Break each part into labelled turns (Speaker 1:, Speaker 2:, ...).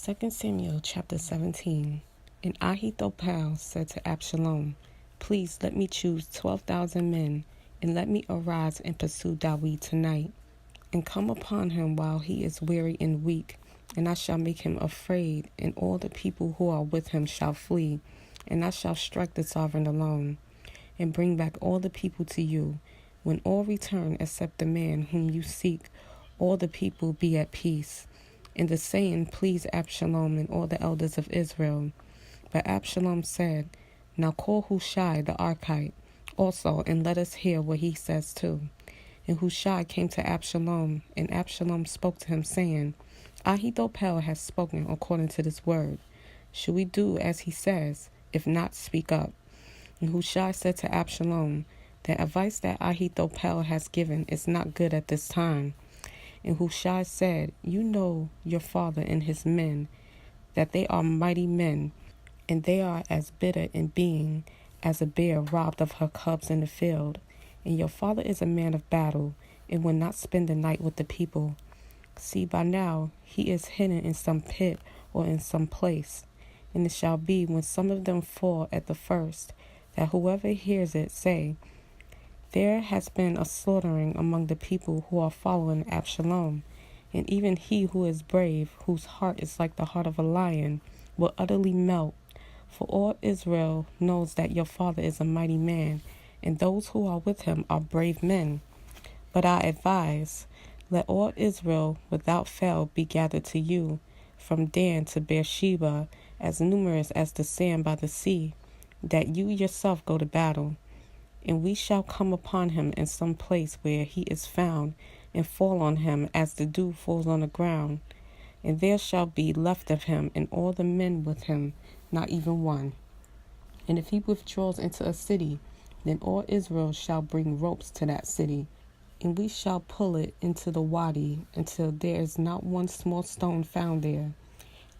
Speaker 1: 2 Samuel chapter 17. And Ahithophel said to Absalom, Please let me choose 12,000 men, and let me arise and pursue David tonight, and come upon him while he is weary and weak, and I shall make him afraid, and all the people who are with him shall flee, and I shall strike the sovereign alone, and bring back all the people to you. When all return except the man whom you seek, all the people be at peace. And the saying pleased Absalom and all the elders of Israel. But Absalom said, Now call Hushai the Archite also, and let us hear what he says too. And Hushai came to Absalom, and Absalom spoke to him, saying, Ahithophel has spoken according to this word. Should we do as he says? If not, speak up. And Hushai said to Absalom, The advice that Ahithophel has given is not good at this time. And Hushai said, You know your father and his men, that they are mighty men, and they are as bitter in being as a bear robbed of her cubs in the field. And your father is a man of battle, and will not spend the night with the people. See, by now he is hidden in some pit or in some place. And it shall be, when some of them fall at the first, that whoever hears it say, There has been a slaughtering among the people who are following Absalom, and even he who is brave, whose heart is like the heart of a lion, will utterly melt. For all Israel knows that your father is a mighty man, and those who are with him are brave men. But I advise, let all Israel without fail be gathered to you, from Dan to Beersheba, as numerous as the sand by the sea, that you yourself go to battle. And we shall come upon him in some place where he is found, and fall on him as the dew falls on the ground. And there shall be left of him and all the men with him, not even one. And if he withdraws into a city, then all Israel shall bring ropes to that city, and we shall pull it into the wadi until there is not one small stone found there.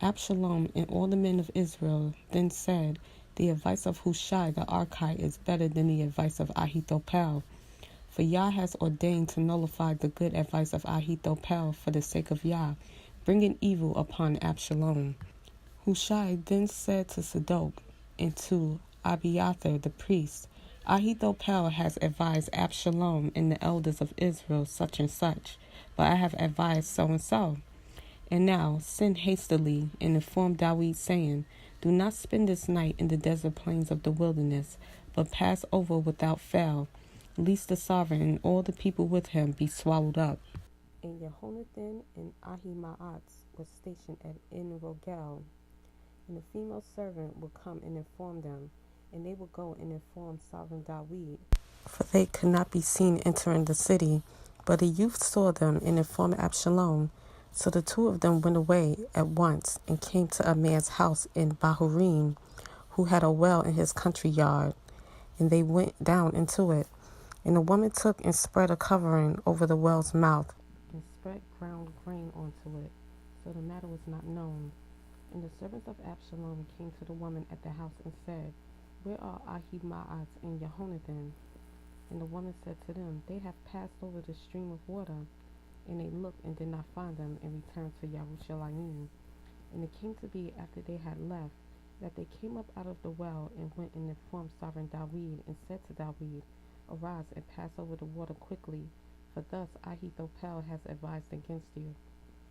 Speaker 1: Absalom and all the men of Israel then said, The advice of Hushai the Archite is better than the advice of Ahithophel. For Yah has ordained to nullify the good advice of Ahithophel for the sake of Yah, bringing evil upon Absalom. Hushai then said to Zadok and to Abiathar the priest, Ahithophel has advised Absalom and the elders of Israel such and such, but I have advised so and so. And now send hastily and inform David, saying, Do not spend this night in the desert plains of the wilderness, but pass over without fail, lest the sovereign and all the people with him be swallowed up. And Jehonathan and Ahimaaz were stationed at En Rogel, and the female servant would come and inform them, and they would go and inform sovereign David, for they could not be seen entering the city. But a youth saw them and informed Absalom. So the two of them went away at once, and came to a man's house in Bahurim, who had a well in his country yard, and they went down into it. And the woman took and spread a covering over the well's mouth, and spread ground grain onto it, so the matter was not known. And the servants of Absalom came to the woman at the house and said, Where are Ahimaaz and Jehonathan? And the woman said to them, They have passed over the stream of water. And they looked and did not find them, and returned to Yerushalayim. And it came to be, after they had left, that they came up out of the well, and went and informed sovereign David, and said to David, Arise and pass over the water quickly, for thus Ahithophel has advised against you.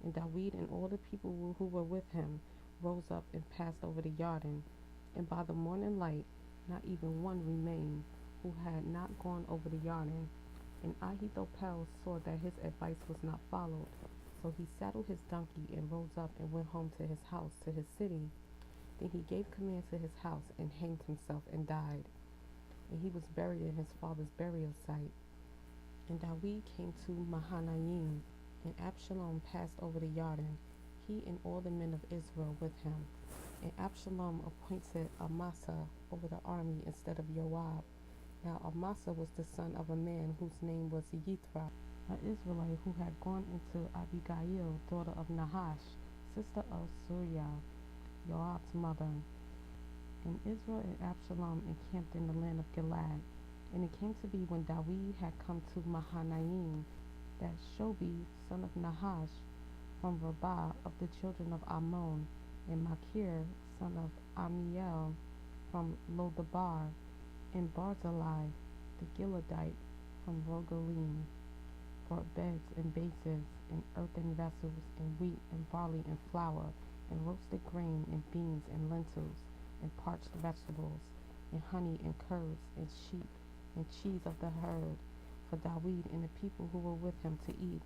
Speaker 1: And David and all the people who were with him rose up and passed over the Jordan. And by the morning light, not even one remained who had not gone over the Jordan. And Ahithophel saw that his advice was not followed. So he saddled his donkey and rose up and went home to his house, to his city. Then he gave command to his house and hanged himself and died. And he was buried in his father's burial site. And David came to Mahanaim, and Absalom passed over the Jordan, he and all the men of Israel with him. And Absalom appointed Amasa over the army instead of Joab. Now Amasa was the son of a man whose name was Yithra, an Israelite who had gone into Abigail, daughter of Nahash, sister of Suriah, Joab's mother. And Israel and Absalom encamped in the land of Gilead. And it came to be, when David had come to Mahanaim, that Shobi, son of Nahash, from Rabbah of the children of Ammon, and Machir, son of Ammiel, from Lodabar, and Barzillai, the Gileadite, from Rogelim, for beds and bases, and earthen vessels, and wheat, and barley, and flour, and roasted grain, and beans, and lentils, and parched vegetables, and honey, and curds, and sheep, and cheese of the herd, for Dawid and the people who were with him to eat.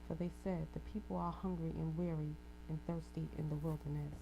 Speaker 1: For they said, the people are hungry and weary, and thirsty in the wilderness.